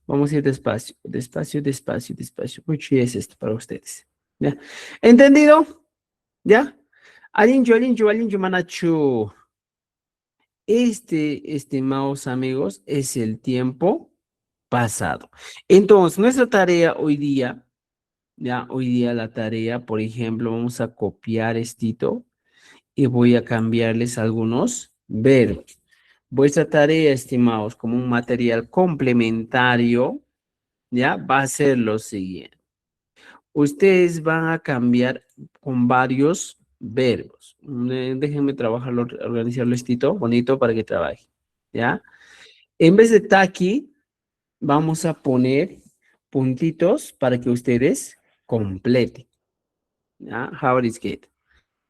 Vamos a ir despacio, despacio, despacio, despacio. Mucho es esto para ustedes. ¿Ya? ¿Entendido? ¿Ya? Alincho, alincho, alincho, manachu. Estimados amigos, es el tiempo pasado. Entonces, nuestra tarea hoy día, ya, hoy día la tarea, por ejemplo, vamos a copiar estito y voy a cambiarles algunos verbos. Vuestra tarea, estimados, como un material complementario, ya va a ser lo siguiente. Ustedes van a cambiar con varios verbos. Déjenme trabajarlo, organizarlo estito bonito para que trabaje, ¿ya? En vez de taqui, vamos a poner puntitos para que ustedes completen, ¿ya? How is it?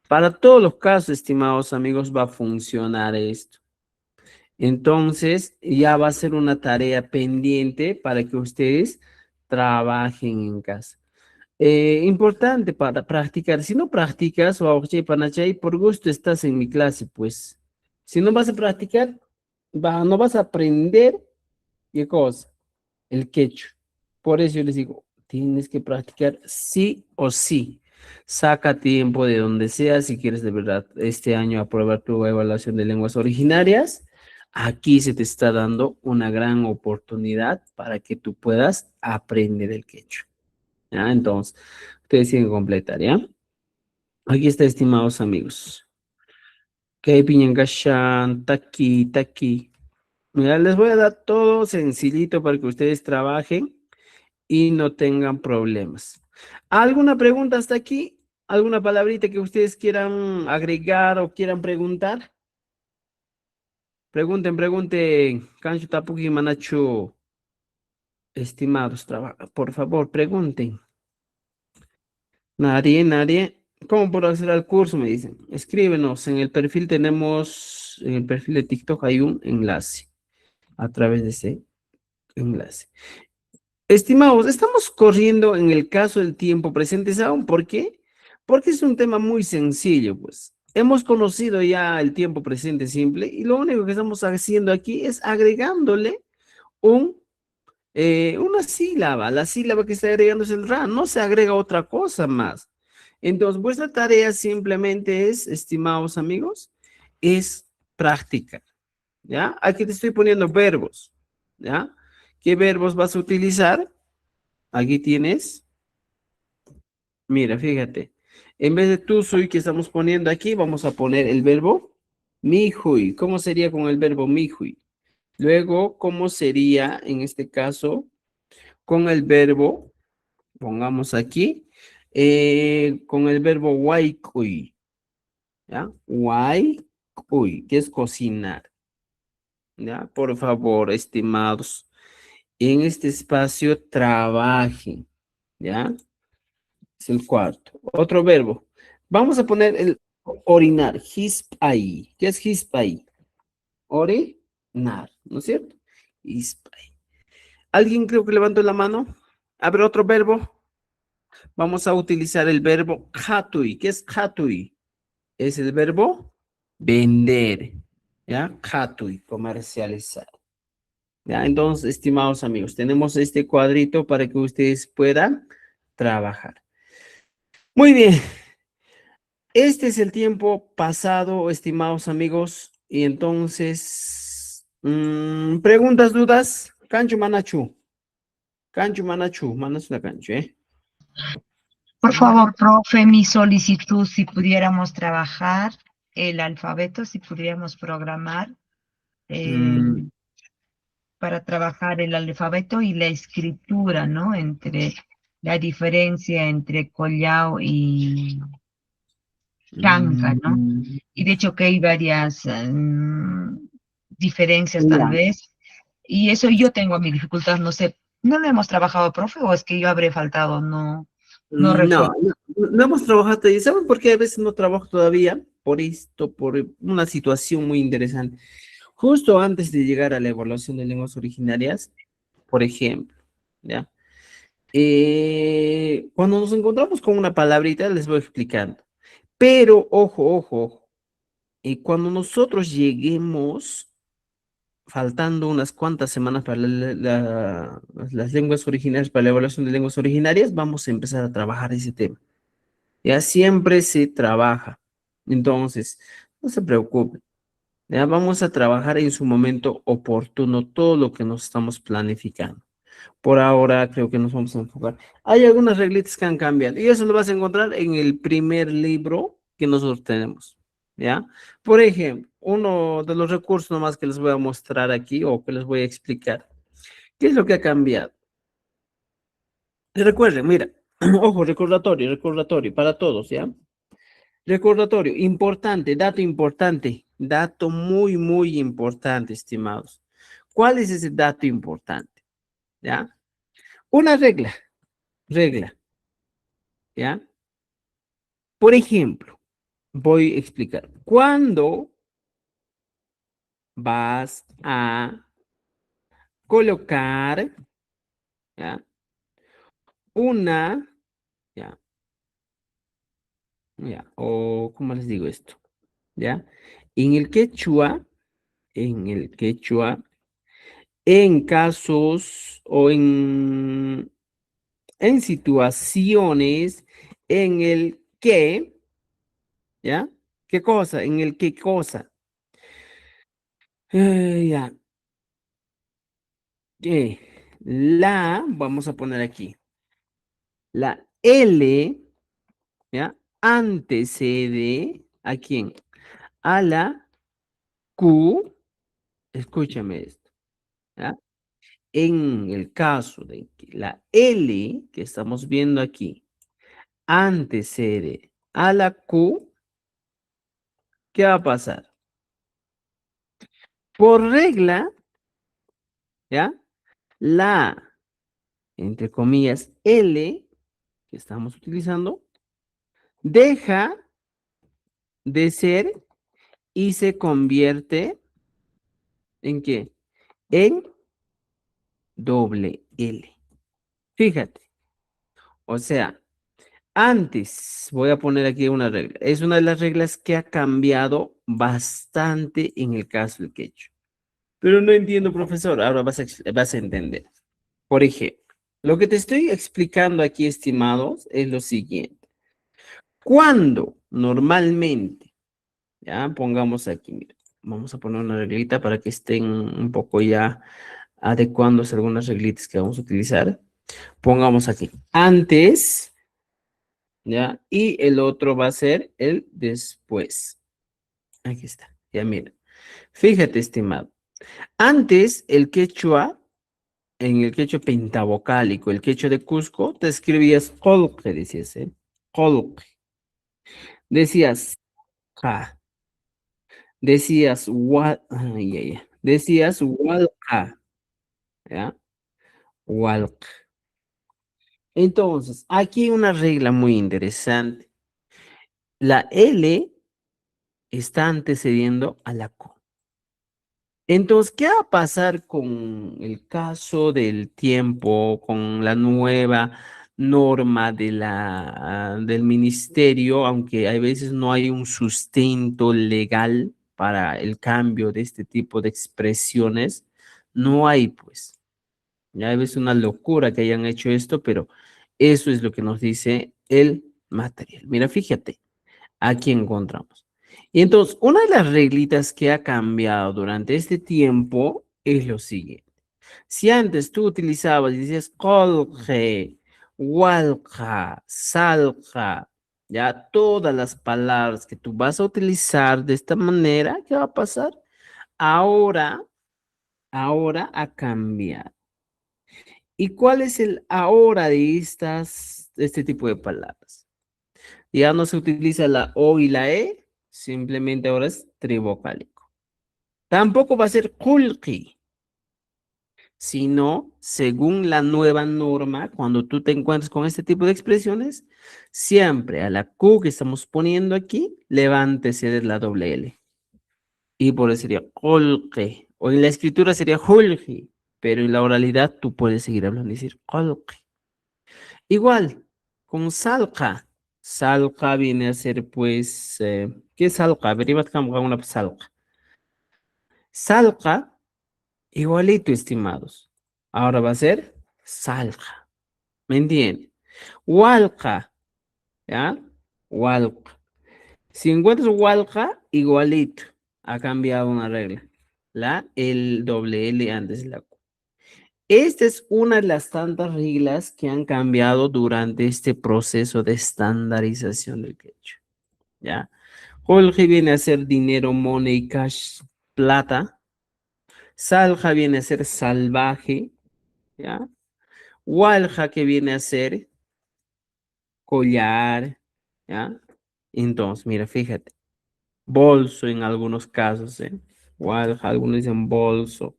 Para todos los casos, estimados amigos, va a funcionar esto. Entonces, ya va a ser una tarea pendiente para que ustedes trabajen en casa. Importante para practicar. Si no practicas, o panachay, por gusto estás en mi clase, pues. Si no vas a practicar, no vas a aprender, ¿qué cosa? El quechua. Por eso yo les digo, tienes que practicar sí o sí. Saca tiempo de donde sea si quieres de verdad este año aprobar tu evaluación de lenguas originarias. Aquí se te está dando una gran oportunidad para que tú puedas aprender el quechua. ¿Ya? Entonces, ustedes tienen que completar, ¿ya? Aquí está, estimados amigos. Que piñangashan, taqui, taqui. Mira, les voy a dar todo sencillito para que ustedes trabajen y no tengan problemas. ¿Alguna pregunta hasta aquí? ¿Alguna palabrita que ustedes quieran agregar o quieran preguntar? Pregunten, pregunten. Kanchu Tapuki Manachu, estimados, por favor, pregunten. Nadie, nadie. ¿Cómo puedo hacer el curso? Me dicen. Escríbenos. En el perfil tenemos, en el perfil de TikTok hay un enlace a través de ese enlace. Estimados, estamos corriendo en el caso del tiempo presente. ¿Saben por qué? Porque es un tema muy sencillo, pues. Hemos conocido ya el tiempo presente simple y lo único que estamos haciendo aquí es agregándole una sílaba. La sílaba que está agregando es el ra, no se agrega otra cosa más. Entonces, vuestra tarea simplemente es, estimados amigos, es practicar, ¿ya? Aquí te estoy poniendo verbos, ¿ya? ¿Qué verbos vas a utilizar? Aquí tienes, mira, fíjate, en vez de tú, soy que estamos poniendo aquí, vamos a poner el verbo mihui. ¿Cómo sería con el verbo mihui? Luego, ¿cómo sería en este caso con el verbo, pongamos aquí, con el verbo waikuy, ¿ya? Waikuy, que es cocinar, ¿ya? Por favor, estimados, en este espacio trabajen, ¿ya? Es el cuarto. Otro verbo. Vamos a poner el orinar, hispai. ¿Qué es hispai? Orinar, ¿no es cierto? Hispai. ¿Alguien creo que levantó la mano? A ver, otro verbo. Vamos a utilizar el verbo hatui. ¿Qué es hatui? Es el verbo vender, ¿ya? Hatui, comercializar. ¿Ya? Entonces, estimados amigos, tenemos este cuadrito para que ustedes puedan trabajar. Muy bien. Este es el tiempo pasado, estimados amigos. Y entonces, preguntas, dudas. Cancho Manachu. Cancho Manachu. Manas la cancho, ¿eh? Por favor, profe, mi solicitud, si pudiéramos trabajar el alfabeto, si pudiéramos programar Mm, para trabajar el alfabeto y la escritura, ¿no? Entre la diferencia entre collao y chanca, ¿no? mm, Y de hecho que hay varias diferencias tal ya. vez. Y eso yo tengo mi dificultad, no sé, ¿no lo hemos trabajado, profe, o es que yo habré faltado? No, no No, recuerdo. no hemos trabajado ahí. ¿Saben por qué a veces no trabajo todavía? Por esto, por una situación muy interesante. Justo antes de llegar a la evaluación de lenguas originarias, por ejemplo, ¿ya? Cuando nos encontramos con una palabrita, les voy explicando. Pero, ojo, ojo, ojo. Cuando nosotros lleguemos, faltando unas cuantas semanas para las lenguas originarias, para la evaluación de lenguas originarias, vamos a empezar a trabajar ese tema. Ya siempre se trabaja. Entonces, no se preocupe. Ya vamos a trabajar en su momento oportuno todo lo que nos estamos planificando. Por ahora creo que nos vamos a enfocar. Hay algunas reglitas que han cambiado y eso lo vas a encontrar en el primer libro que nosotros tenemos. ¿Ya? Por ejemplo, uno de los recursos nomás que les voy a mostrar aquí o que les voy a explicar. ¿Qué es lo que ha cambiado? Y recuerden, mira, ojo, recordatorio para todos, ¿ya? Recordatorio, importante, dato muy, muy importante, estimados. ¿Cuál es ese dato importante? ¿Ya? Una regla, ¿ya? Por ejemplo, voy a explicar. ¿Cuándo vas a colocar, ¿ya? Una, ¿ya? ¿Ya? O, ¿cómo les digo esto? ¿Ya? En el quechua, en el quechua, en casos o en situaciones en el que, ¿ya? ¿Qué cosa? En el qué cosa. Ya, vamos a poner aquí, la L, ¿ya? Antecede, ¿a quién? A la Q, escúchame esto, ¿ya? En el caso de que la L que estamos viendo aquí antecede a la Q, ¿qué va a pasar? Por regla, ¿ya? La, entre comillas, L que estamos utilizando, deja de ser y se convierte ¿en qué? En doble L. Fíjate, o sea, antes, voy a poner aquí una regla, es una de las reglas que ha cambiado bastante en el caso del quechua. Pero no entiendo, profesor, ahora vas a entender. Por ejemplo, lo que te estoy explicando aquí, estimados, es lo siguiente. Cuando normalmente, ya pongamos aquí, mira, vamos a poner una reglita para que estén un poco ya adecuándose a algunas reglitas que vamos a utilizar. Pongamos aquí, antes, ya, y el otro va a ser el después. Aquí está, ya mira. Fíjate, estimado. Antes, el quechua, en el quechua pentavocálico, el quechua de Cusco, te escribías que decías, ¿eh? Khulq. Decías ja. Decías decías walqa, ¿ya? Walq. Entonces, aquí hay una regla muy interesante. La L está antecediendo a la Q. Entonces, ¿qué va a pasar con el caso del tiempo, con la nueva norma del ministerio, aunque a veces no hay un sustento legal para el cambio de este tipo de expresiones? No hay, pues. Ya es una locura que hayan hecho esto, pero eso es lo que nos dice el material. Mira, fíjate, aquí encontramos. Y entonces, una de las reglitas que ha cambiado durante este tiempo es lo siguiente. Si antes tú utilizabas y decías colge, walja, salja, ya todas las palabras que tú vas a utilizar de esta manera, ¿qué va a pasar? Ahora ha cambiado. ¿Y cuál es el ahora de este tipo de palabras? Ya no se utiliza la O y la E, simplemente ahora es trivocálico. Tampoco va a ser kulki, sino según la nueva norma, cuando tú te encuentres con este tipo de expresiones, siempre a la Q que estamos poniendo aquí, levántese la doble L. Y por eso sería kulki. O en la escritura sería hulki, pero en la oralidad tú puedes seguir hablando y decir kulki. Igual, con salqa. Salqa viene a ser, pues, ¿qué es salqa? Averiguad cómo una salqa. Salqa, igualito, estimados. Ahora va a ser salqa. ¿Me entienden? Walqa, ¿ya? Walqa. Si encuentras walqa, igualito. Ha cambiado una regla. El doble L antes de la Q. Esta es una de las tantas reglas que han cambiado durante este proceso de estandarización del quechua, ¿ya? Holgi viene a ser dinero, money, cash, plata. Salja viene a ser salvaje, ¿ya? Walja que viene a ser collar, ¿ya? Entonces, mira, fíjate, bolso en algunos casos, ¿eh? Walja, algunos dicen bolso.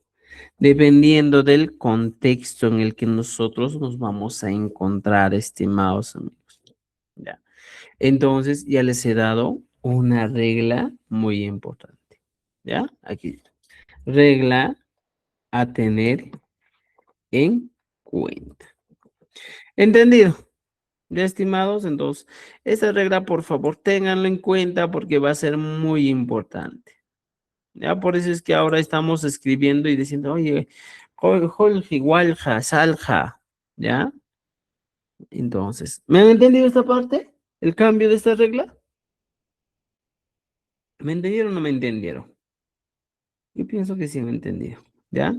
Dependiendo del contexto en el que nosotros nos vamos a encontrar, estimados amigos. ¿Ya? Entonces, ya les he dado una regla muy importante. ¿Ya? Aquí. Regla a tener en cuenta. ¿Entendido? Ya, estimados, entonces, esta regla, por favor, ténganlo en cuenta porque va a ser muy importante. Ya, por eso es que ahora estamos escribiendo y diciendo, oye, Jorge, Walja, Salja, ¿ya? Entonces, ¿me han entendido esta parte? ¿El cambio de esta regla? ¿Me entendieron o no me entendieron? Yo pienso que sí me han entendido, ¿ya?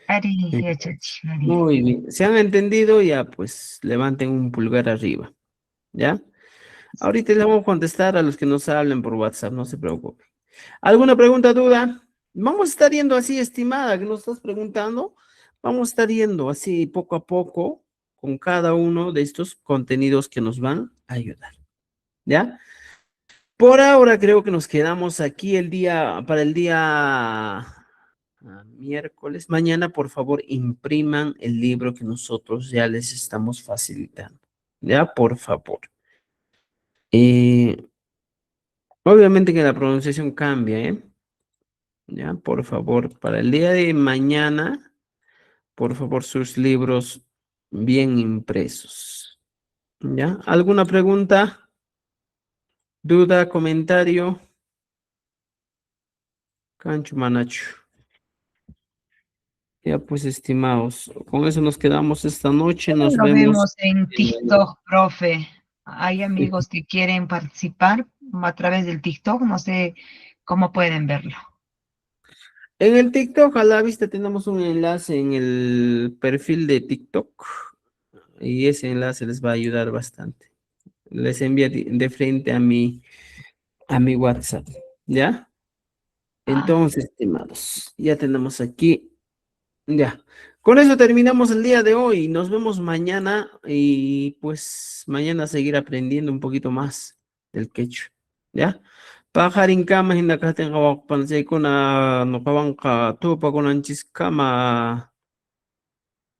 Ari, ya, chachi, Ari. Muy bien. Si han entendido, ya pues levanten un pulgar arriba, ¿ya? Ahorita les vamos a contestar a los que nos hablen por WhatsApp, no se preocupen. ¿Alguna pregunta, duda? Vamos a estar yendo así, estimada, que nos estás preguntando. Vamos a estar yendo así poco a poco con cada uno de estos contenidos que nos van a ayudar. ¿Ya? Por ahora creo que nos quedamos aquí para el día miércoles. Mañana, por favor, impriman el libro que nosotros ya les estamos facilitando. ¿Ya? Por favor. Obviamente que la pronunciación cambia, ¿eh? Ya, por favor, para el día de mañana, por favor, sus libros bien impresos. ¿Ya? ¿Alguna pregunta? ¿Duda? ¿Comentario? Cancho Manacho. Ya pues, estimados, con eso nos quedamos esta noche. Nos Lo vemos. vemos en TikTok, profe. Hay amigos que quieren participar a través del TikTok, no sé cómo pueden verlo. En el TikTok, a la vista, tenemos un enlace en el perfil de TikTok. Y ese enlace les va a ayudar bastante. Les envía de frente a mi WhatsApp. ¿Ya? Entonces, estimados, ya tenemos aquí, ya, Con eso terminamos el día de hoy. Nos vemos mañana y pues mañana seguir aprendiendo un poquito más del quechua. ¿Ya? Pajarin kama hinakaten kawakpansay kuna no kawanka tupa kunanchis kama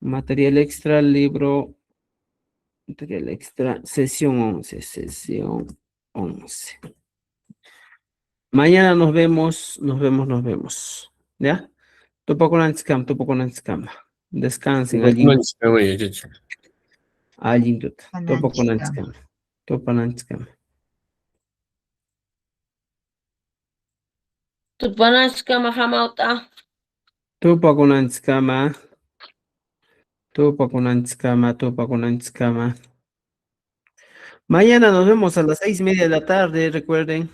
material extra, libro, material extra, sesión 11, sesión 11. Mañana nos vemos, nos vemos. ¿Ya? Tupa kunanchis kama. Descansen allí. Allí, topa kunanchis kama. Topa kunanchis kama. Tupanashka mahamauta. Tupa kunanchis kama. Tupa kunanchis kama. Tupa kunanchis kama. Mañana nos vemos a las 6:30 de la tarde, recuerden.